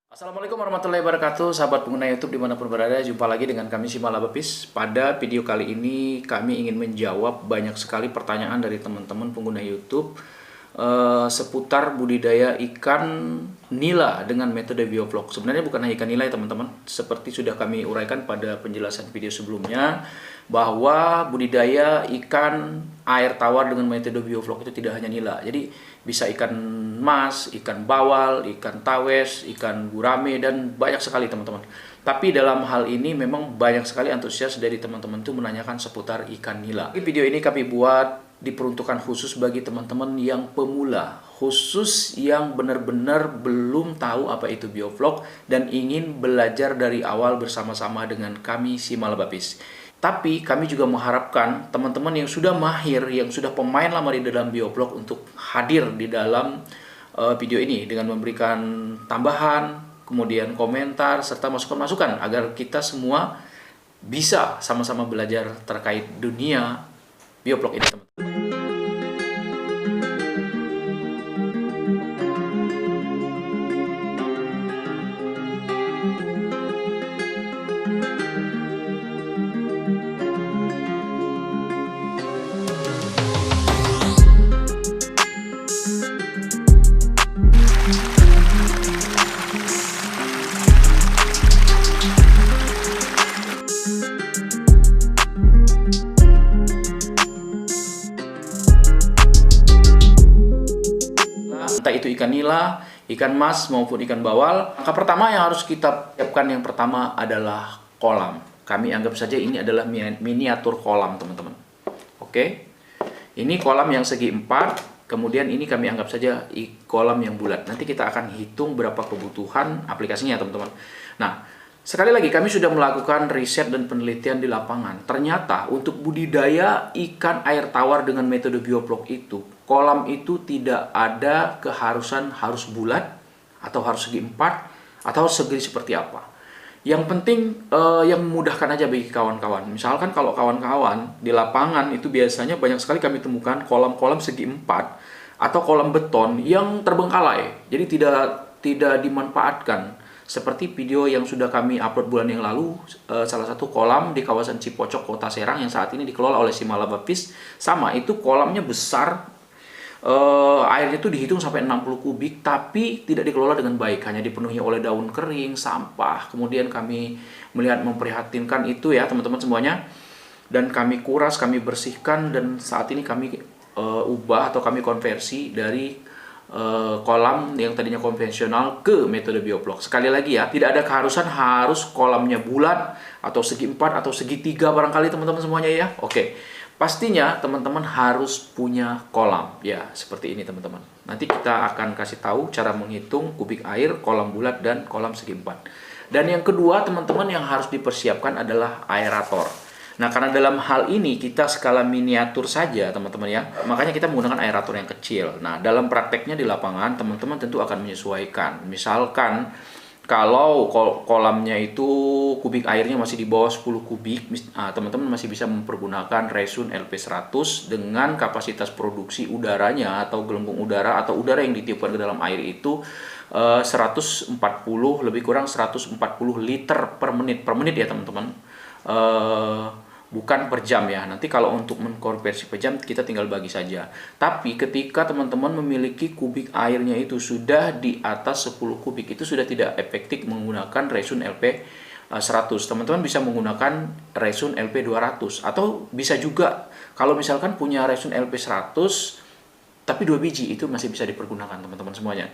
Assalamualaikum warahmatullahi wabarakatuh, sahabat pengguna YouTube dimanapun berada. Jumpa lagi dengan kami Simal Abapis. Pada video kali ini kami ingin menjawab banyak sekali pertanyaan dari teman-teman pengguna YouTube seputar budidaya ikan nila dengan metode biovlog. Sebenarnya bukan hanya ikan nila ya teman-teman, seperti sudah kami uraikan pada penjelasan video sebelumnya, bahwa budidaya ikan air tawar dengan metode biovlog itu tidak hanya nila. Jadi bisa ikan mas, ikan bawal, ikan tawes, ikan gurame, dan banyak sekali teman-teman. Tapi dalam hal ini memang banyak sekali antusias dari teman-teman itu menanyakan seputar ikan nila. Video ini kami buat diperuntukkan khusus bagi teman-teman yang pemula, khusus yang benar-benar belum tahu apa itu biovlog dan ingin belajar dari awal bersama-sama dengan kami Simal Abapis. Tapi kami juga mengharapkan teman-teman yang sudah mahir, yang sudah pemain lama di dalam biovlog untuk hadir di dalam video ini dengan memberikan tambahan, kemudian komentar, serta masukan-masukan agar kita semua bisa sama-sama belajar terkait dunia biovlog ini, teman-teman. Entah itu ikan nila, ikan mas maupun ikan bawal. Langkah pertama yang harus kita siapkan yang pertama adalah kolam. Kami anggap saja ini adalah miniatur kolam, teman-teman. Oke. Ini kolam yang segi 4, kemudian ini kami anggap saja kolam yang bulat. Nanti kita akan hitung berapa kebutuhan aplikasinya, teman-teman. Nah, sekali lagi kami sudah melakukan riset dan penelitian di lapangan. Ternyata untuk budidaya ikan air tawar dengan metode biovlog itu, kolam itu tidak ada keharusan harus bulat atau harus segi 4 atau segi seperti apa. Yang penting yang memudahkan aja bagi kawan-kawan. Misalkan kalau kawan-kawan di lapangan itu biasanya banyak sekali kami temukan kolam-kolam segi 4 atau kolam beton yang terbengkalai. Jadi tidak dimanfaatkan. Seperti video yang sudah kami upload bulan yang lalu, salah satu kolam di kawasan Cipocok, Kota Serang yang saat ini dikelola oleh Simal Abapis. Sama, itu kolamnya besar, airnya itu dihitung sampai 60 kubik, tapi tidak dikelola dengan baik, hanya dipenuhi oleh daun kering, sampah. Kemudian kami melihat memprihatinkan itu ya teman-teman semuanya, dan kami kuras, kami bersihkan, dan saat ini kami ubah atau kami konversi dari kolam yang tadinya konvensional ke metode biovlog. Sekali lagi ya, tidak ada keharusan harus kolamnya bulat atau segi 4 atau segi 3 barangkali teman-teman semuanya ya. Oke. Pastinya teman-teman harus punya kolam. Ya, seperti ini teman-teman. Nanti kita akan kasih tahu cara menghitung kubik air, kolam bulat dan kolam segi 4. Dan yang kedua teman-teman yang harus dipersiapkan adalah aerator. Nah, karena dalam hal ini kita skala miniatur saja teman-teman ya, makanya kita menggunakan aerator yang kecil. Nah, dalam prakteknya di lapangan teman-teman tentu akan menyesuaikan. Misalkan kalau kolamnya itu kubik airnya masih di bawah 10 kubik, teman-teman masih bisa mempergunakan Resun LP100 dengan kapasitas produksi udaranya atau gelembung udara atau udara yang ditiupkan ke dalam air itu 140 lebih kurang 140 liter per menit ya teman-teman. Bukan per jam ya. Nanti kalau untuk mengkonversi per jam kita tinggal bagi saja. Tapi ketika teman-teman memiliki kubik airnya itu sudah di atas 10 kubik, itu sudah tidak efektif menggunakan Resun LP 100. Teman-teman bisa menggunakan Resun LP 200 atau bisa juga kalau misalkan punya Resun LP 100 tapi 2 biji, itu masih bisa dipergunakan teman-teman semuanya.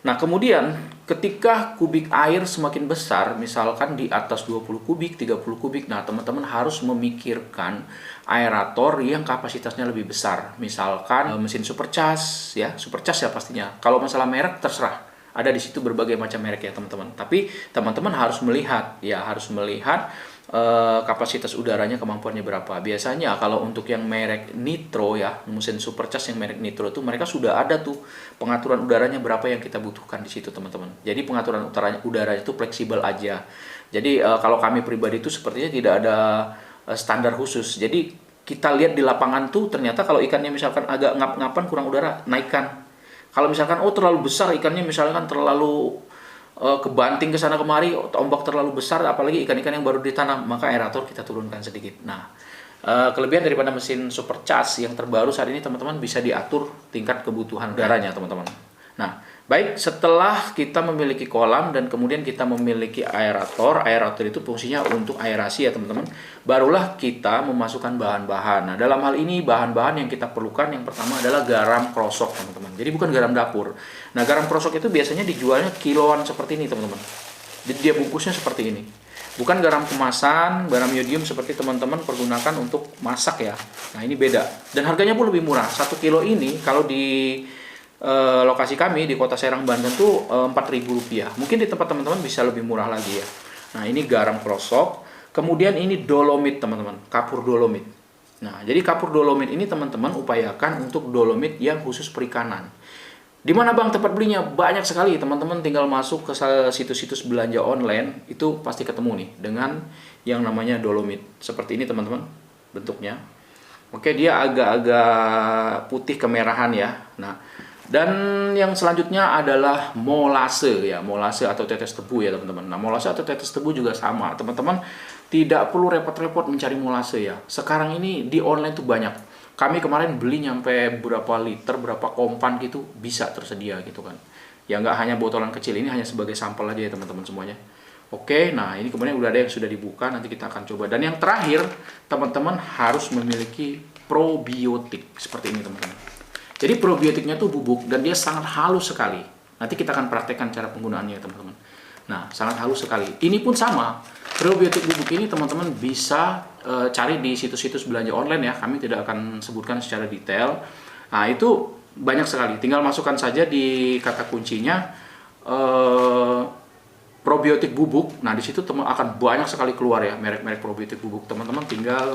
Nah, kemudian ketika kubik air semakin besar, misalkan di atas 20 kubik, 30 kubik, nah teman-teman harus memikirkan aerator yang kapasitasnya lebih besar. Misalkan mesin supercharge ya, supercharge ya pastinya. Kalau masalah merek terserah. Ada di situ berbagai macam merek ya teman-teman. Tapi teman-teman harus melihat ya, harus melihat kapasitas udaranya kemampuannya berapa. Biasanya kalau untuk yang merek nitro ya, mesin supercharge yang merek nitro itu mereka sudah ada tuh pengaturan udaranya berapa yang kita butuhkan di situ teman-teman. Jadi pengaturan udara itu fleksibel aja. Jadi kalau kami pribadi itu sepertinya tidak ada standar khusus. Jadi kita lihat di lapangan tuh ternyata kalau ikannya misalkan agak ngap-ngapan kurang udara, naikkan. Kalau misalkan terlalu besar ikannya, misalkan terlalu kebanting ke sana kemari, ombak terlalu besar, apalagi ikan-ikan yang baru ditanam, maka aerator kita turunkan sedikit. Nah, kelebihan daripada mesin supercharge yang terbaru saat ini teman-teman, bisa diatur tingkat kebutuhan udaranya teman-teman. Nah, baik, setelah kita memiliki kolam dan kemudian kita memiliki aerator, aerator itu fungsinya untuk aerasi ya teman-teman, barulah kita memasukkan bahan-bahan. Nah, dalam hal ini bahan-bahan yang kita perlukan yang pertama adalah garam krosok teman-teman. Jadi bukan garam dapur. Nah, garam krosok itu biasanya dijualnya kiloan seperti ini teman-teman. Jadi dia bungkusnya seperti ini. Bukan garam kemasan, garam yodium seperti teman-teman pergunakan untuk masak ya. Nah, ini beda. Dan harganya pun lebih murah. 1 kilo ini kalau di lokasi kami di Kota Serang, Banten tuh Rp4.000. Mungkin di tempat teman-teman bisa lebih murah lagi ya. Nah, ini garam krosok. Kemudian ini dolomit teman-teman, kapur dolomit. Nah, jadi kapur dolomit ini teman-teman upayakan untuk dolomit yang khusus perikanan. Di mana Bang tempat belinya? Banyak sekali teman-teman, tinggal masuk ke situs-situs belanja online itu pasti ketemu nih dengan yang namanya dolomit. Seperti ini teman-teman bentuknya. Oke, dia agak-agak putih kemerahan ya. Nah, dan yang selanjutnya adalah molase ya, molase atau tetes tebu ya teman-teman. Nah, molase atau tetes tebu juga sama. Teman-teman tidak perlu repot-repot mencari molase ya. Sekarang ini di online tuh banyak. Kami kemarin beli nyampe berapa liter, berapa kompan gitu bisa tersedia gitu kan. Ya nggak hanya botolan kecil, ini hanya sebagai sampel aja ya teman-teman semuanya. Oke, nah ini kemudian udah ada yang sudah dibuka, nanti kita akan coba. Dan yang terakhir, teman-teman harus memiliki probiotik seperti ini teman-teman. Jadi probiotiknya tuh bubuk dan dia sangat halus sekali. Nanti kita akan praktekkan cara penggunaannya teman-teman. Nah, sangat halus sekali. Ini pun sama. Probiotik bubuk ini teman-teman bisa cari di situs-situs belanja online ya. Kami tidak akan sebutkan secara detail. Nah, itu banyak sekali. Tinggal masukkan saja di kata kuncinya probiotik bubuk. Nah, di situ teman akan banyak sekali keluar ya merek-merek probiotik bubuk. Teman-teman tinggal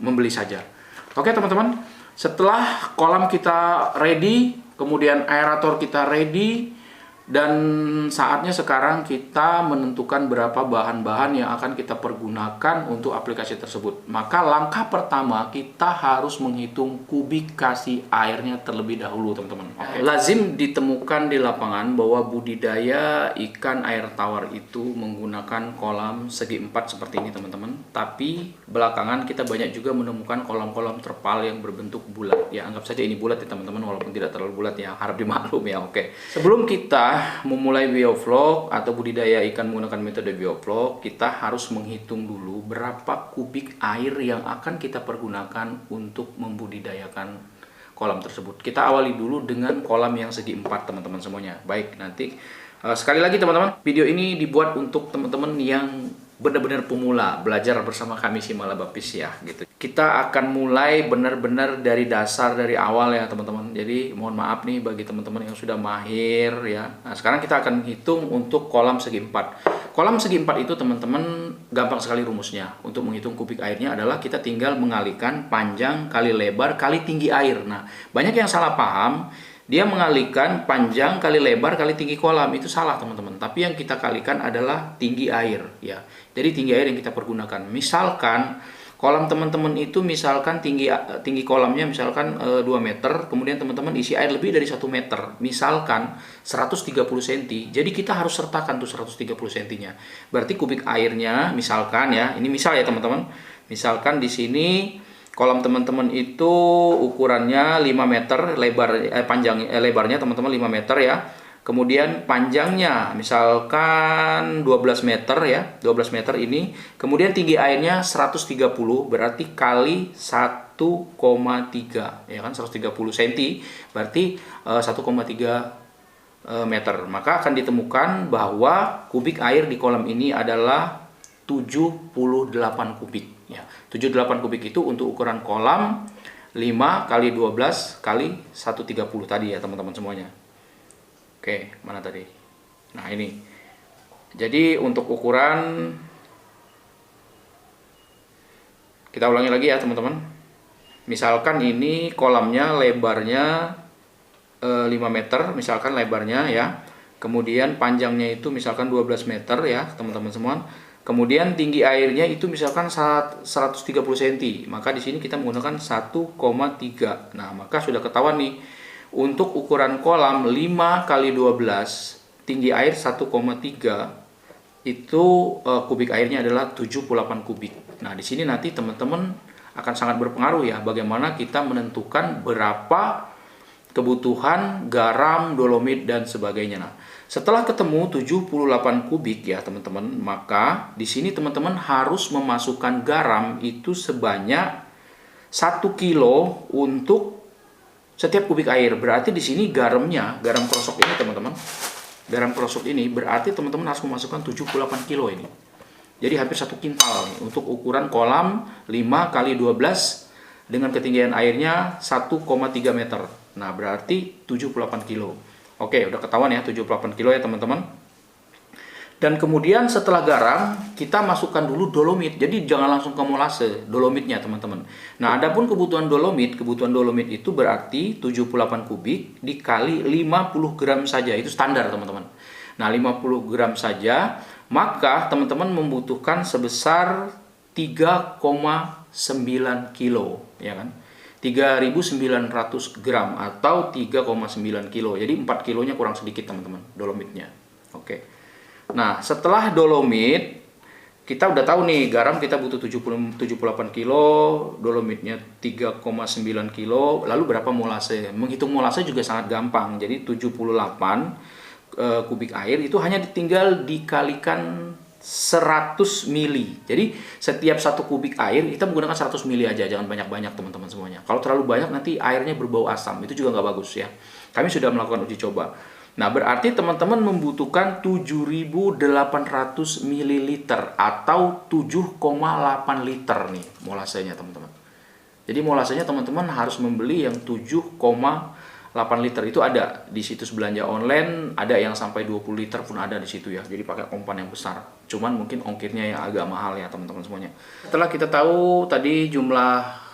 membeli saja. Oke, teman-teman. Setelah kolam kita ready, kemudian aerator kita ready, dan saatnya sekarang kita menentukan berapa bahan-bahan yang akan kita pergunakan untuk aplikasi tersebut. Maka langkah pertama kita harus menghitung kubikasi airnya terlebih dahulu teman-teman. Okay. Lazim ditemukan di lapangan bahwa budidaya ikan air tawar itu menggunakan kolam segi empat seperti ini teman-teman. Tapi belakangan kita banyak juga menemukan kolam-kolam terpal yang berbentuk bulat. Ya anggap saja ini bulat ya teman-teman, walaupun tidak terlalu bulat ya, harap dimaklum ya. Oke. Sebelum kita memulai biovlog atau budidaya ikan menggunakan metode biovlog, kita harus menghitung dulu berapa kubik air yang akan kita pergunakan untuk membudidayakan kolam tersebut. Kita awali dulu dengan kolam yang segi empat teman-teman semuanya. Baik, nanti sekali lagi teman-teman, video ini dibuat untuk teman-teman yang benar-benar pemula, belajar bersama kami Simala Bapis ya gitu. Kita akan mulai benar-benar dari dasar, dari awal ya teman-teman. Jadi mohon maaf nih bagi teman-teman yang sudah mahir ya. Nah, sekarang kita akan hitung untuk kolam segi empat. Kolam segi empat itu teman-teman gampang sekali rumusnya. Untuk menghitung kubik airnya adalah kita tinggal mengalihkan panjang kali lebar kali tinggi air. Nah, banyak yang salah paham. Dia mengalihkan panjang kali lebar kali tinggi kolam, itu salah teman-teman. Tapi yang kita kalikan adalah tinggi air ya. Jadi tinggi air yang kita pergunakan. Misalkan kolam teman-teman itu misalkan tinggi kolamnya misalkan 2 meter, kemudian teman-teman isi air lebih dari 1 meter. Misalkan 130 cm. Jadi kita harus sertakan tuh 130 cm-nya. Berarti kubik airnya misalkan ya, ini misal ya teman-teman. Misalkan di sini kolam teman-teman itu ukurannya 5 meter, lebarnya teman-teman 5 meter ya. Kemudian panjangnya misalkan 12 meter ya, 12 meter ini. Kemudian tinggi airnya 130, berarti kali 1,3 ya kan, 130 cm berarti 1,3 meter. Maka akan ditemukan bahwa kubik air di kolam ini adalah 78 kubik ya. 78 kubik itu untuk ukuran kolam 5 kali 12 kali 130 tadi ya teman-teman semuanya. Oke, mana tadi? Nah, ini. Jadi untuk ukuran, kita ulangi lagi ya teman-teman. Misalkan ini kolamnya lebarnya 5 meter, misalkan lebarnya ya. Kemudian panjangnya itu misalkan 12 meter ya teman-teman semua. Kemudian tinggi airnya itu misalkan 130 cm. Maka di sini kita menggunakan 1,3. Nah, maka sudah ketahuan nih untuk ukuran kolam 5 kali 12 tinggi air 1,3 itu kubik airnya adalah 78 kubik. Nah, di sini nanti teman-teman akan sangat berpengaruh ya bagaimana kita menentukan berapa kebutuhan garam, dolomit dan sebagainya. Nah, setelah ketemu 78 kubik ya teman-teman, maka di sini teman-teman harus memasukkan garam itu sebanyak 1 kilo untuk setiap kubik air. Berarti di sini garamnya, garam krosok ini teman-teman. Garam krosok ini berarti teman-teman harus memasukkan 78 kilo ini. Jadi hampir 1 kintal nih, untuk ukuran kolam 5 kali 12 dengan ketinggian airnya 1,3 meter. Nah, berarti 78 kilo. Oke, udah ketahuan ya 78 kilo ya teman-teman. Dan kemudian setelah garam, kita masukkan dulu dolomit. Jadi jangan langsung ke molase, dolomitnya teman-teman. Nah, adapun kebutuhan dolomit itu berarti 78 kubik dikali 50 gram saja. Itu standar teman-teman. Nah, 50 gram saja, maka teman-teman membutuhkan sebesar 3,9 kilo, ya kan? 3.900 gram atau 3,9 kilo. Jadi 4 kilonya kurang sedikit teman-teman, dolomitnya. Oke. Nah, setelah dolomit, kita udah tahu nih, garam kita butuh 78 kilo, dolomitnya 3,9 kilo, lalu berapa molase? Menghitung molase juga sangat gampang, jadi 78 kubik air itu hanya tinggal dikalikan 100 mili. Jadi setiap 1 kubik air kita menggunakan 100 mili aja, jangan banyak-banyak teman-teman semuanya. Kalau terlalu banyak nanti airnya berbau asam, itu juga nggak bagus ya. Kami sudah melakukan uji coba. Nah, berarti teman-teman membutuhkan 7.800 ml atau 7,8 liter nih molasenya teman-teman. Jadi molasenya teman-teman harus membeli yang 7,8 liter. Itu ada di situs belanja online, ada yang sampai 20 liter pun ada di situ ya. Jadi pakai kompan yang besar. Cuman mungkin ongkirnya yang agak mahal ya teman-teman semuanya. Setelah kita tahu tadi jumlah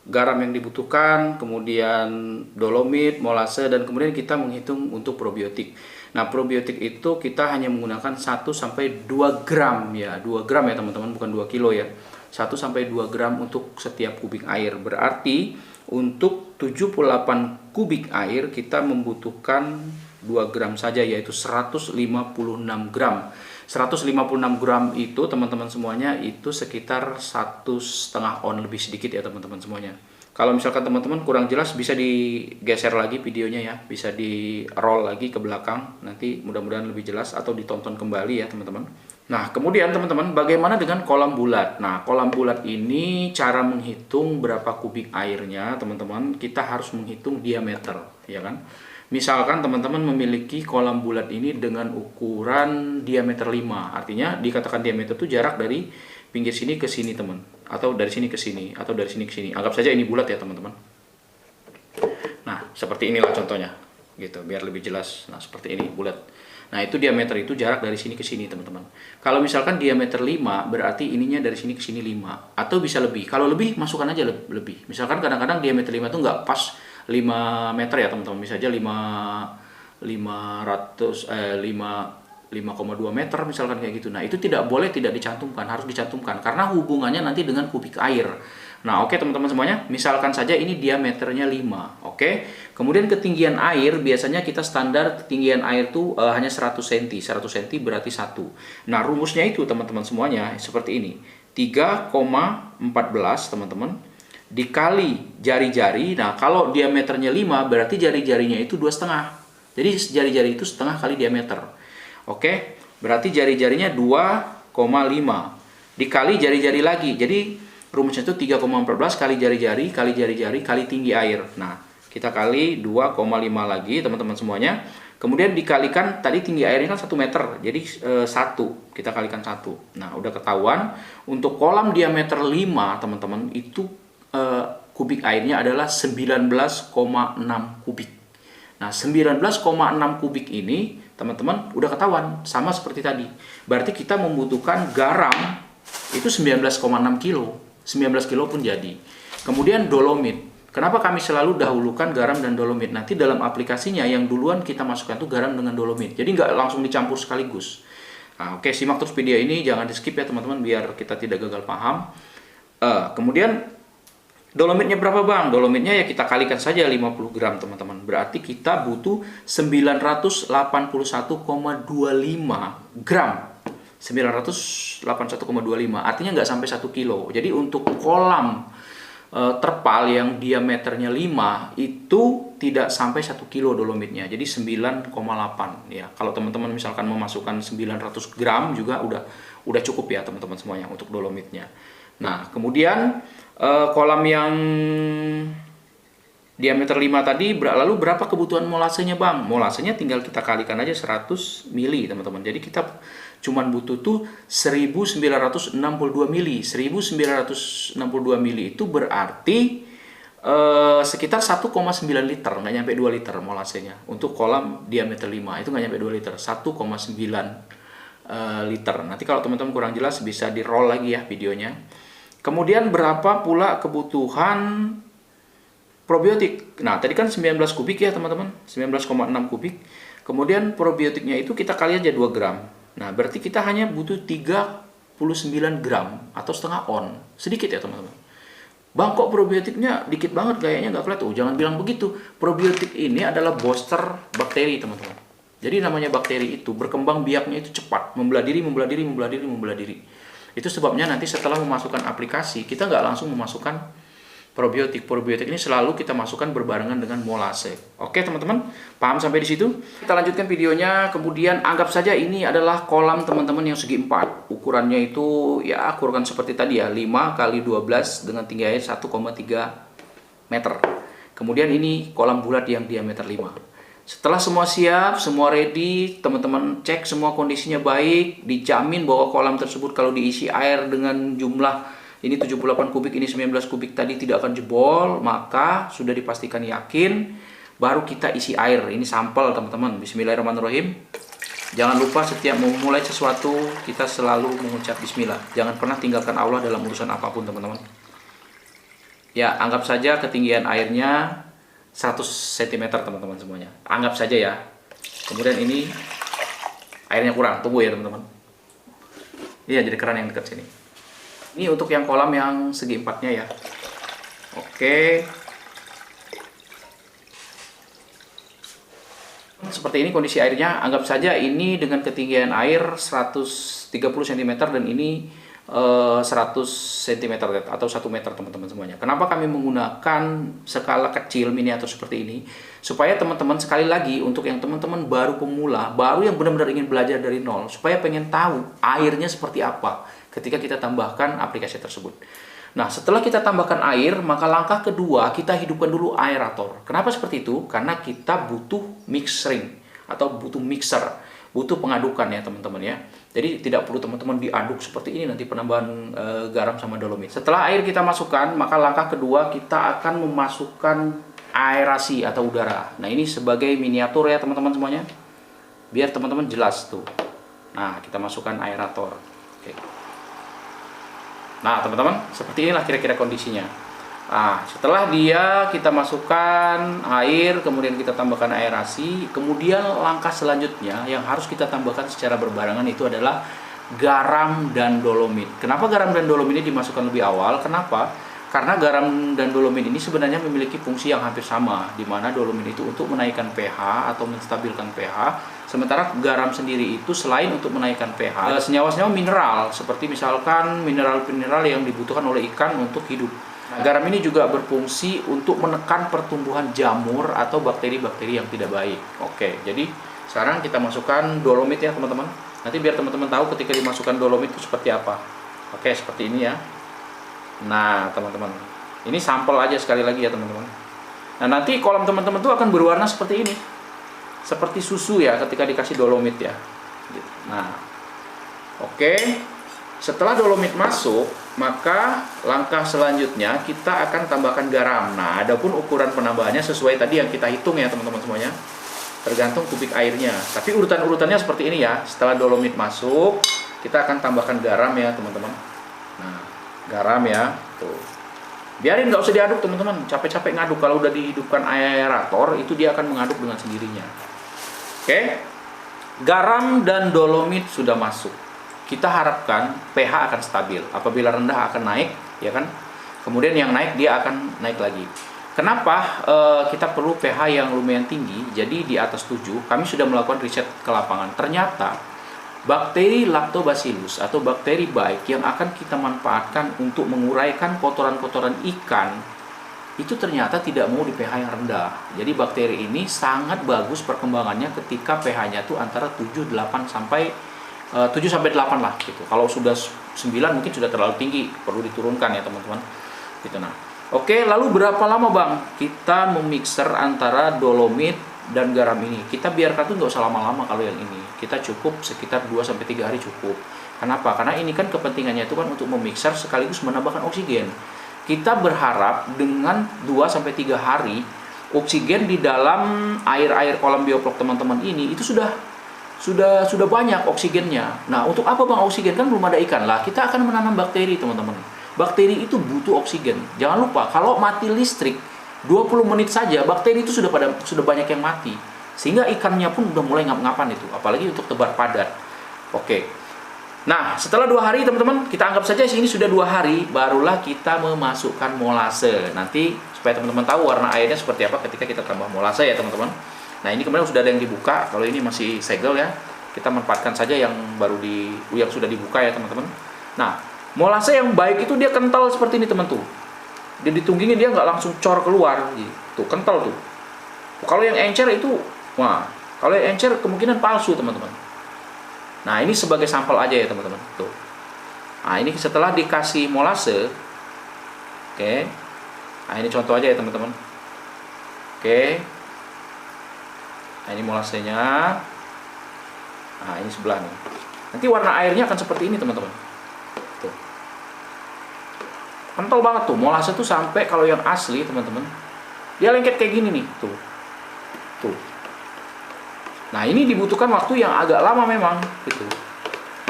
garam yang dibutuhkan, kemudian dolomit, molase, dan kemudian kita menghitung untuk probiotik. Nah, probiotik itu kita hanya menggunakan 1-2 gram ya, 2 gram ya teman-teman, bukan 2 kilo ya. 1-2 gram untuk setiap kubik air. Berarti untuk 78 kubik air kita membutuhkan 2 gram saja, yaitu 156 gram. 156 gram itu teman-teman semuanya itu sekitar 1,5 on lebih sedikit ya teman-teman semuanya. Kalau misalkan teman-teman kurang jelas bisa digeser lagi videonya ya, bisa di roll lagi ke belakang, nanti mudah-mudahan lebih jelas, atau ditonton kembali ya teman-teman. Nah, kemudian teman-teman, bagaimana dengan kolam bulat? Nah, kolam bulat ini cara menghitung berapa kubik airnya teman-teman, kita harus menghitung diameter ya kan. Misalkan teman-teman memiliki kolam bulat ini dengan ukuran diameter 5. Artinya dikatakan diameter itu jarak dari pinggir sini ke sini teman. Atau dari sini ke sini. Atau dari sini ke sini. Anggap saja ini bulat ya teman-teman. Nah, seperti inilah contohnya. Gitu, biar lebih jelas. Nah, seperti ini, bulat. Nah, itu diameter itu jarak dari sini ke sini teman-teman. Kalau misalkan diameter 5, berarti ininya dari sini ke sini 5. Atau bisa lebih. Kalau lebih, masukkan aja lebih. Misalkan kadang-kadang diameter 5 itu nggak pas 5 meter ya teman-teman, bisa aja 5,2 meter misalkan kayak gitu. Nah, itu tidak boleh tidak dicantumkan, harus dicantumkan karena hubungannya nanti dengan kubik air. Nah, oke teman-teman semuanya, misalkan saja ini diameternya 5, oke. Kemudian ketinggian air, biasanya kita standar ketinggian air tuh hanya 100 cm. 100 cm berarti 1. Nah, rumusnya itu teman-teman semuanya seperti ini. 3,14 teman-teman dikali jari-jari. Nah, kalau diameternya 5 berarti jari-jarinya itu 2,5. Jadi jari-jari itu setengah kali diameter. Oke, berarti jari-jarinya 2,5 dikali jari-jari lagi. Jadi rumusnya itu 3,14 kali jari-jari kali jari-jari kali tinggi air. Nah, kita kali 2,5 lagi teman-teman semuanya. Kemudian dikalikan tadi tinggi airnya kan 1 meter. Jadi 1, kita kalikan 1. Nah, udah ketahuan untuk kolam diameter 5 teman-teman itu kubik airnya adalah 19,6 kubik. Nah, 19,6 kubik ini teman-teman udah ketahuan, sama seperti tadi. Berarti kita membutuhkan garam itu 19,6 kilo. 19 kilo pun jadi. Kemudian dolomit. Kenapa kami selalu dahulukan garam dan dolomit? Nanti dalam aplikasinya yang duluan kita masukkan tuh garam dengan dolomit. Jadi nggak langsung dicampur sekaligus. Nah, oke, simak terus video ini, jangan di skip ya teman-teman biar kita tidak gagal paham. Kemudian Dolomitnya berapa bang? Dolomitnya ya kita kalikan saja 50 gram teman-teman. Berarti kita butuh 981,25 gram. 981,25, artinya nggak sampai 1 kilo. Jadi untuk kolam terpal yang diameternya 5 itu tidak sampai 1 kilo dolomitnya. Jadi 9,8 ya. Kalau teman-teman misalkan memasukkan 900 gram juga udah cukup ya teman-teman semuanya untuk dolomitnya. Nah, kemudian kolam yang diameter 5 tadi, lalu berapa kebutuhan molasenya bang? Molasenya tinggal kita kalikan aja 100 mili teman-teman. Jadi kita cuman butuh tuh 1962 mili. 1962 mili itu berarti sekitar 1,9 liter, nggak nyampe 2 liter molasenya. Untuk kolam diameter 5 itu nggak nyampe 2 liter, 1,9 liter. Nanti kalau teman-teman kurang jelas bisa di roll lagi ya videonya. Kemudian berapa pula kebutuhan probiotik? Nah, tadi kan 19 kubik ya teman-teman, 19,6 kubik. Kemudian probiotiknya itu kita kali aja 2 gram. Nah, berarti kita hanya butuh 39 gram atau setengah on. Sedikit ya teman-teman. Bang, kok probiotiknya dikit banget, kayaknya nggak kelihatan. Jangan bilang begitu. Probiotik ini adalah booster bakteri teman-teman. Jadi namanya bakteri itu berkembang biaknya itu cepat, membelah diri. Itu sebabnya nanti setelah memasukkan aplikasi, kita nggak langsung memasukkan probiotik. Probiotik ini selalu kita masukkan berbarengan dengan molase. Oke teman-teman, paham sampai di situ? Kita lanjutkan videonya. Kemudian anggap saja ini adalah kolam teman-teman yang segi 4. Ukurannya itu ya ukuran seperti tadi ya, 5 kali 12 dengan tinggi air 1,3 meter. Kemudian ini kolam bulat yang diameter 5. Setelah semua siap, semua ready, teman-teman cek semua kondisinya baik, dijamin bahwa kolam tersebut kalau diisi air dengan jumlah ini 78 kubik, ini 19 kubik tadi tidak akan jebol, maka sudah dipastikan yakin, baru kita isi air. Ini sampel teman-teman. Bismillahirrahmanirrahim. Jangan lupa setiap memulai sesuatu, kita selalu mengucap bismillah. Jangan pernah tinggalkan Allah dalam urusan apapun teman-teman. Ya, anggap saja ketinggian airnya 100 cm teman-teman semuanya. Anggap saja ya. Kemudian ini airnya kurang, tunggu ya teman-teman. Iya, jadi keran yang dekat sini. Ini untuk yang kolam yang segi 4-nya ya. Oke. Seperti ini kondisi airnya. Anggap saja ini dengan ketinggian air 130 cm dan ini 100 cm atau 1 meter teman-teman semuanya. Kenapa kami menggunakan skala kecil miniatur seperti ini? Supaya teman-teman, sekali lagi untuk yang teman-teman baru pemula, baru yang benar-benar ingin belajar dari nol, supaya pengen tahu airnya seperti apa ketika kita tambahkan aplikasi tersebut. Nah, setelah kita tambahkan air, maka langkah kedua kita hidupkan dulu aerator. Kenapa seperti itu? Karena kita butuh mixing atau butuh mixer, butuh pengadukan ya teman-teman ya. Jadi tidak perlu teman-teman diaduk seperti ini nanti penambahan garam sama dolomit. Setelah air kita masukkan, maka langkah kedua kita akan memasukkan aerasi atau udara. Nah, ini sebagai miniatur ya teman-teman semuanya. Biar teman-teman jelas tuh. Nah, kita masukkan aerator. Oke. Nah, teman-teman, seperti inilah kira-kira kondisinya. Nah, setelah kita masukkan air, kemudian kita tambahkan aerasi, kemudian langkah selanjutnya yang harus kita tambahkan secara berbarengan itu adalah garam dan dolomit. Kenapa garam dan dolomit ini dimasukkan lebih awal? Kenapa? Karena garam dan dolomit ini sebenarnya memiliki fungsi yang hampir sama, di mana dolomit itu untuk menaikkan pH atau menstabilkan pH, sementara garam sendiri itu selain untuk menaikkan pH, senyawa-senyawa mineral, seperti misalkan mineral-mineral yang dibutuhkan oleh ikan untuk hidup. Nah, garam ini juga berfungsi untuk menekan pertumbuhan jamur atau bakteri-bakteri yang tidak baik. Oke, jadi sekarang kita masukkan dolomit ya teman-teman. Nanti biar teman-teman tahu ketika dimasukkan dolomit itu seperti apa. Oke, seperti ini ya. Nah, teman-teman, ini sampel aja sekali lagi ya teman-teman. Nah, nanti kolam teman-teman tuh akan berwarna seperti ini, seperti susu ya ketika dikasih dolomit ya. Nah, oke. Setelah dolomit masuk, maka langkah selanjutnya kita akan tambahkan garam. Nah, adapun ukuran penambahannya sesuai tadi yang kita hitung ya teman-teman semuanya, tergantung kubik airnya. Tapi urutan-urutannya seperti ini ya. Setelah dolomit masuk, kita akan tambahkan garam ya teman-teman. Nah, garam ya, tuh. Biarin, nggak usah diaduk teman-teman, capek-capek ngaduk. Kalau udah dihidupkan aerator, itu dia akan mengaduk dengan sendirinya. Oke, garam dan dolomit sudah masuk. Kita harapkan pH akan stabil. Apabila rendah akan naik, ya kan? Kemudian yang naik dia akan naik lagi. Kenapa kita perlu pH yang lumayan tinggi? Jadi di atas 7, kami sudah melakukan riset ke lapangan. Ternyata bakteri Lactobacillus atau bakteri baik yang akan kita manfaatkan untuk menguraikan kotoran-kotoran ikan itu ternyata tidak mau di pH yang rendah. Jadi bakteri ini sangat bagus perkembangannya ketika pH-nya itu antara 7 sampai 8 lah gitu. Kalau sudah 9 mungkin sudah terlalu tinggi, perlu diturunkan ya teman-teman. Gitu nah. Oke, lalu berapa lama Bang kita memixer antara dolomit dan garam ini? Kita biarkan tuh nggak usah lama-lama kalau yang ini. Kita cukup sekitar 2 sampai 3 hari cukup. Kenapa? Karena ini kan kepentingannya itu kan untuk memixer sekaligus menambahkan oksigen. Kita berharap dengan 2 sampai 3 hari oksigen di dalam air-air kolam bioflok teman-teman ini itu sudah banyak oksigennya. Nah, untuk apa Bang oksigen? Kan belum ada ikan lah. Kita akan menanam bakteri teman-teman. Bakteri itu butuh oksigen. Jangan lupa kalau mati listrik 20 menit saja bakteri itu sudah banyak yang mati. Sehingga ikannya pun udah mulai ngap-ngapan itu, apalagi untuk tebar padat. Oke. Nah, setelah 2 hari teman-teman, kita anggap saja ini sudah 2 hari, barulah kita memasukkan molase. Nanti supaya teman-teman tahu warna airnya seperti apa ketika kita tambah molase ya teman-teman. Nah, ini kemudian sudah ada yang dibuka. Kalau ini masih segel ya, kita manfaatkan saja yang sudah dibuka ya teman-teman. Nah, molase yang baik itu dia kental seperti ini teman tuh. Dia ditunggingin dia nggak langsung cor keluar gitu, kental tuh. Kalau yang encer itu, kalau yang encer kemungkinan palsu teman-teman. Nah, ini sebagai sampel aja ya teman-teman. Tuh. Nah, ini setelah dikasih molase. Oke. Nah, ini contoh aja ya teman-teman. Oke. Nah, ini molasenya. Nah, ini sebelah nih. Nanti warna airnya akan seperti ini teman-teman. Tuh. Kental banget tuh. Molase tuh sampai kalau yang asli teman-teman, dia lengket kayak gini nih. Tuh. Tuh. Nah, ini dibutuhkan waktu yang agak lama memang gitu.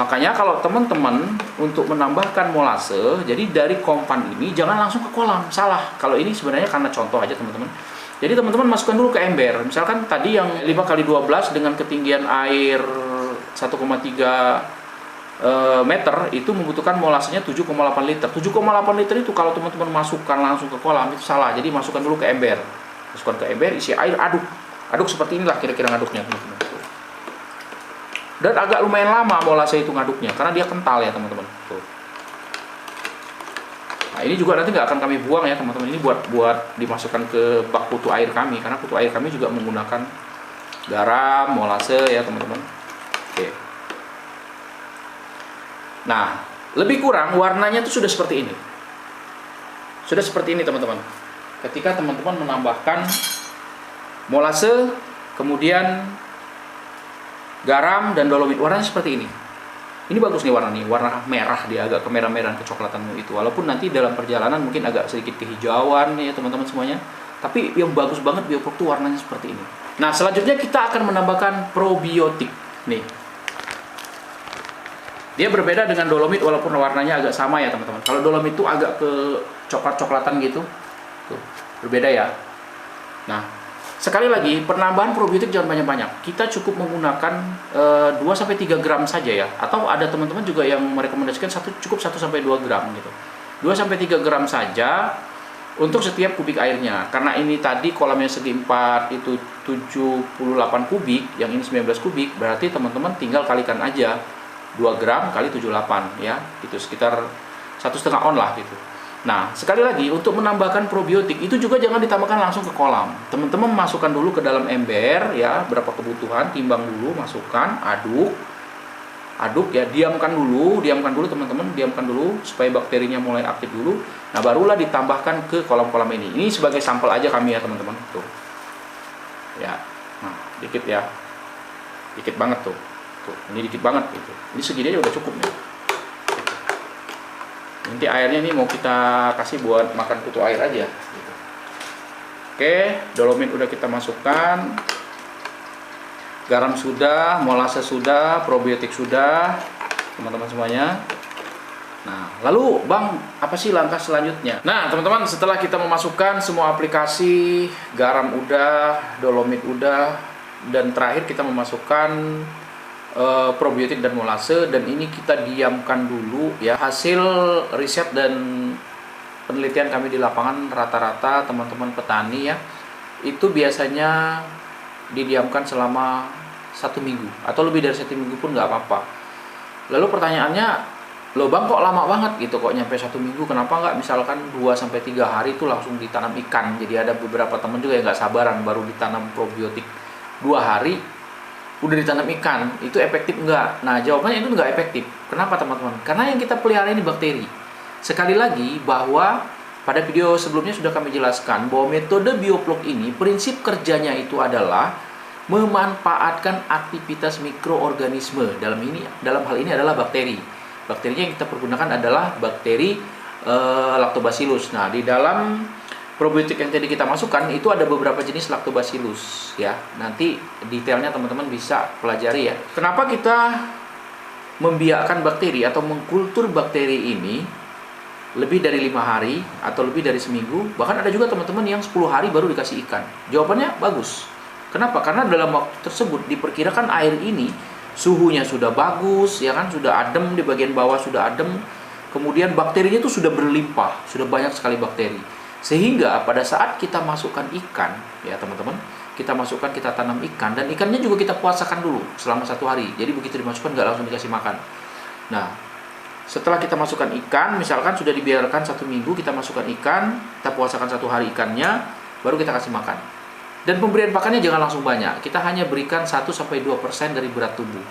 Makanya kalau teman-teman untuk menambahkan molase, jadi dari kompan ini jangan langsung ke kolam. Salah. Kalau ini sebenarnya karena contoh aja teman-teman. Jadi teman-teman masukkan dulu ke ember. Misalkan tadi yang 5x12 dengan ketinggian air 1,3 meter itu membutuhkan molasenya 7,8 liter. 7,8 liter itu kalau teman-teman masukkan langsung ke kolam itu salah. Jadi masukkan dulu ke ember. Masukkan ke ember, isi air, aduk seperti inilah kira-kira ngaduknya teman-teman. Dan agak lumayan lama molase itu ngaduknya karena dia kental ya teman-teman. Nah, ini juga nanti nggak akan kami buang ya teman-teman. Ini buat dimasukkan ke bak kutu air kami karena kutu air kami juga menggunakan garam, molase ya teman-teman. Oke. Nah, lebih kurang warnanya itu sudah seperti ini. Sudah seperti ini teman-teman. Ketika teman-teman menambahkan molase, kemudian garam dan dolomit, warnanya seperti ini. Ini bagus nih warna merah, dia agak kemerah-merahan kecoklatan itu. Walaupun nanti dalam perjalanan mungkin agak sedikit kehijauan ya teman-teman semuanya. Tapi yang bagus banget bioflok tuh warnanya seperti ini. Nah, selanjutnya kita akan menambahkan probiotik nih. Dia berbeda dengan dolomit walaupun warnanya agak sama ya teman-teman. Kalau dolomit itu agak ke coklat-coklatan gitu. Tuh, berbeda ya. Nah, sekali lagi, penambahan probiotik jangan banyak-banyak. Kita cukup menggunakan 2-3 gram saja ya. Atau ada teman-teman juga yang merekomendasikan cukup 1-2 gram gitu. 2-3 gram saja untuk setiap kubik airnya. Karena ini tadi kolamnya segi 4 itu 78 kubik, yang ini 19 kubik, berarti teman-teman tinggal kalikan aja 2 gram kali 78 ya. Itu sekitar 1,5 on lah gitu. Nah, sekali lagi untuk menambahkan probiotik itu juga jangan ditambahkan langsung ke kolam. Teman-teman masukkan dulu ke dalam ember ya, berapa kebutuhan, timbang dulu, masukkan, aduk ya, diamkan dulu teman-teman, diamkan dulu supaya bakterinya mulai aktif dulu. Nah, barulah ditambahkan ke kolam-kolam ini. Ini sebagai sampel aja kami ya teman-teman. Tuh. Ya. Nah, dikit ya. Dikit banget tuh. Tuh, ini dikit banget gitu. Ini segini aja udah cukup nih. Nanti airnya ini mau kita kasih buat makan kutu air aja. Oke, dolomit udah kita masukkan, garam sudah, molase sudah, probiotik sudah, teman-teman semuanya. Nah, lalu Bang, apa sih langkah selanjutnya? Nah, teman-teman, setelah kita memasukkan semua aplikasi, garam udah, dolomit udah, dan terakhir kita memasukkan probiotik dan molase, dan ini kita diamkan dulu ya. Hasil riset dan penelitian kami di lapangan, rata-rata teman-teman petani ya, itu biasanya didiamkan selama 1 minggu atau lebih dari 1 minggu pun nggak apa-apa. Lalu pertanyaannya, loh bang kok lama banget gitu, kok nyampe 1 minggu, kenapa nggak misalkan 2 sampai 3 hari itu langsung ditanam ikan? Jadi ada beberapa teman juga yang nggak sabaran, baru ditanam probiotik 2 hari udah ditanam ikan, itu efektif nggak? Nah jawabannya itu nggak efektif. Kenapa teman-teman? Karena yang kita pelihara ini bakteri. Sekali lagi bahwa pada video sebelumnya sudah kami jelaskan bahwa metode bioflok ini prinsip kerjanya itu adalah memanfaatkan aktivitas mikroorganisme. Dalam hal ini adalah bakteri. Bakterinya yang kita pergunakan adalah bakteri Lactobacillus. Nah, di dalam probiotik yang tadi kita masukkan itu ada beberapa jenis Lactobacillus ya. Nanti detailnya teman-teman bisa pelajari ya. Kenapa kita membiakkan bakteri atau mengkultur bakteri ini lebih dari 5 hari atau lebih dari seminggu, bahkan ada juga teman-teman yang 10 hari baru dikasih ikan? Jawabannya bagus. Kenapa? Karena dalam waktu tersebut diperkirakan air ini suhunya sudah bagus, ya kan, sudah adem, di bagian bawah sudah adem, kemudian bakterinya itu sudah berlimpah, sudah banyak sekali bakteri. Sehingga pada saat kita masukkan ikan, ya teman-teman, kita masukkan, kita tanam ikan, dan ikannya juga kita puasakan dulu selama 1 hari. Jadi begitu dimasukkan nggak langsung dikasih makan. Nah, setelah kita masukkan ikan, misalkan sudah dibiarkan 1 minggu, kita masukkan ikan, kita puasakan 1 hari ikannya, baru kita kasih makan. Dan pemberian pakannya jangan langsung banyak, kita hanya berikan 1-2% dari berat tubuh.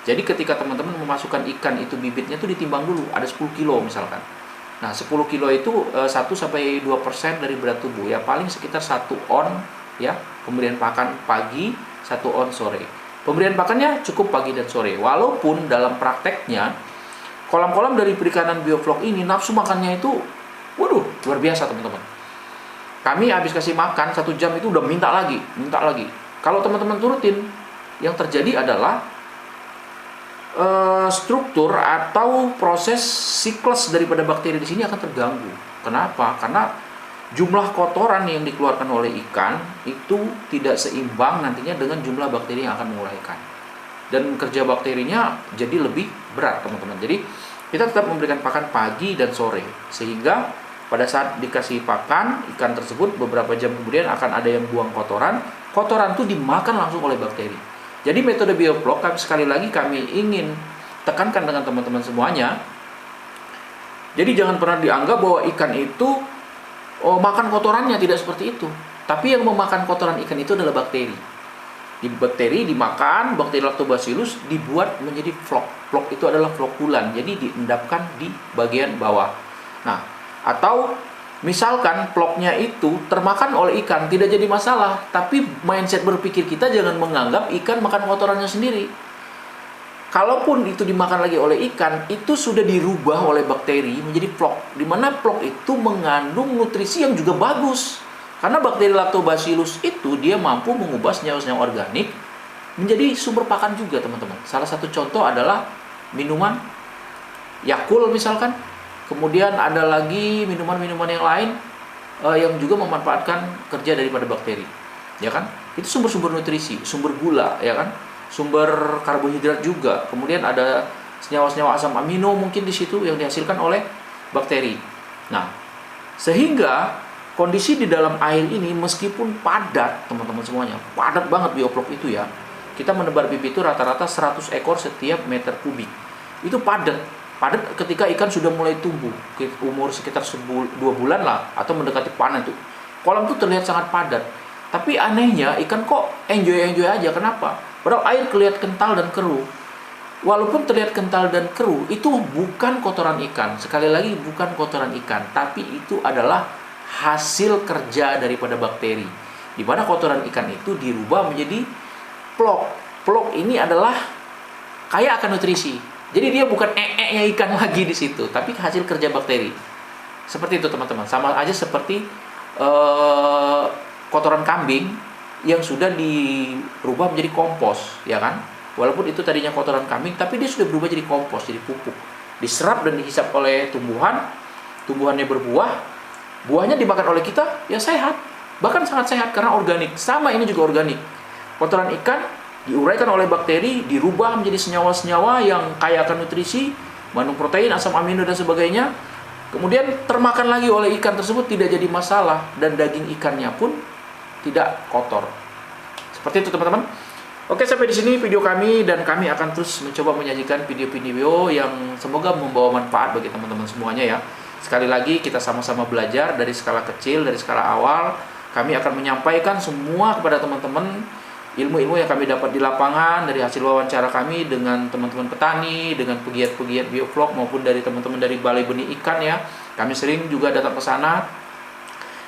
Jadi ketika teman-teman memasukkan ikan itu, bibitnya itu ditimbang dulu, ada 10 kilo misalkan. Nah 10 kilo itu 1-2% dari berat tubuh, ya paling sekitar 1 on ya, pemberian pakan pagi, 1 on sore. Pemberian pakannya cukup pagi dan sore, walaupun dalam prakteknya kolam-kolam dari perikanan bioflok ini nafsu makannya itu waduh luar biasa teman-teman. Kami habis kasih makan 1 jam itu udah minta lagi. Kalau teman-teman turutin, yang terjadi adalah struktur atau proses siklus daripada bakteri di sini akan terganggu. Kenapa? Karena jumlah kotoran yang dikeluarkan oleh ikan itu tidak seimbang nantinya dengan jumlah bakteri yang akan mengulaikan. Dan kerja bakterinya jadi lebih berat teman-teman. Jadi kita tetap memberikan pakan pagi dan sore, sehingga pada saat dikasih pakan ikan tersebut beberapa jam kemudian akan ada yang buang kotoran itu dimakan langsung oleh bakteri. Jadi metode bioflok sekali lagi kami ingin tekankan dengan teman-teman semuanya. Jadi jangan pernah dianggap bahwa ikan itu makan kotorannya, tidak seperti itu. Tapi yang memakan kotoran ikan itu adalah bakteri. Di bakteri dimakan, bakteri Lactobacillus dibuat menjadi flok. Flok itu adalah flokulan, jadi diendapkan di bagian bawah. Nah, atau misalkan floknya itu termakan oleh ikan, tidak jadi masalah. Tapi mindset berpikir kita jangan menganggap ikan makan kotorannya sendiri. Kalaupun itu dimakan lagi oleh ikan, itu sudah dirubah oleh bakteri menjadi flok, di mana flok itu mengandung nutrisi yang juga bagus. Karena bakteri Lactobacillus itu dia mampu mengubah senyawa-senyawa organik menjadi sumber pakan juga teman-teman. Salah satu contoh adalah minuman Yakult misalkan. Kemudian ada lagi minuman-minuman yang lain yang juga memanfaatkan kerja daripada bakteri, ya kan? Itu sumber-sumber nutrisi, sumber gula, ya kan? Sumber karbohidrat juga. Kemudian ada senyawa-senyawa asam amino mungkin di situ yang dihasilkan oleh bakteri. Nah, sehingga kondisi di dalam air ini meskipun padat, teman-teman semuanya, padat banget bioflok itu ya. Kita menebar bibit itu rata-rata 100 ekor setiap meter kubik. Itu padat ketika ikan sudah mulai tumbuh, umur sekitar 2 bulan lah, atau mendekati panen tuh. Kolam tuh terlihat sangat padat. Tapi anehnya ikan kok enjoy aja. Kenapa? Padahal air kelihatan kental dan keruh. Walaupun terlihat kental dan keruh, itu bukan kotoran ikan. Sekali lagi bukan kotoran ikan, tapi itu adalah hasil kerja daripada bakteri. Di mana kotoran ikan itu dirubah menjadi flok. Flok ini adalah kaya akan nutrisi. Jadi dia bukan nya ikan lagi di situ, tapi hasil kerja bakteri. Seperti itu teman-teman. Sama aja seperti kotoran kambing yang sudah dirubah menjadi kompos, ya kan? Walaupun itu tadinya kotoran kambing, tapi dia sudah berubah jadi kompos, jadi pupuk. Diserap dan dihisap oleh tumbuhan, tumbuhannya berbuah, buahnya dimakan oleh kita, ya sehat. Bahkan sangat sehat karena organik. Sama ini juga organik. Kotoran ikan diuraikan oleh bakteri, dirubah menjadi senyawa-senyawa yang kaya akan nutrisi, mengandung protein, asam amino dan sebagainya. Kemudian termakan lagi oleh ikan tersebut tidak jadi masalah, dan daging ikannya pun tidak kotor. Seperti itu teman-teman. Oke, sampai di sini video kami, dan kami akan terus mencoba menyajikan video-video yang semoga membawa manfaat bagi teman-teman semuanya ya. Sekali lagi kita sama-sama belajar dari skala kecil, dari skala awal. Kami akan menyampaikan semua kepada teman-teman ilmu-ilmu yang kami dapat di lapangan dari hasil wawancara kami dengan teman-teman petani, dengan pegiat-pegiat biovlog, maupun dari teman-teman dari Balai Benih Ikan ya. Kami sering juga datang ke sana.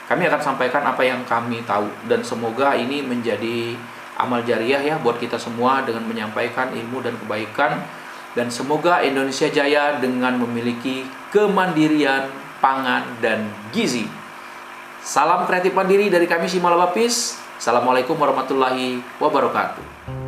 Kami akan sampaikan apa yang kami tahu, dan semoga ini menjadi amal jariah ya buat kita semua dengan menyampaikan ilmu dan kebaikan. Dan semoga Indonesia jaya dengan memiliki kemandirian pangan dan gizi. Salam kreatif mandiri dari kami Simalabapis. Assalamualaikum warahmatullahi wabarakatuh.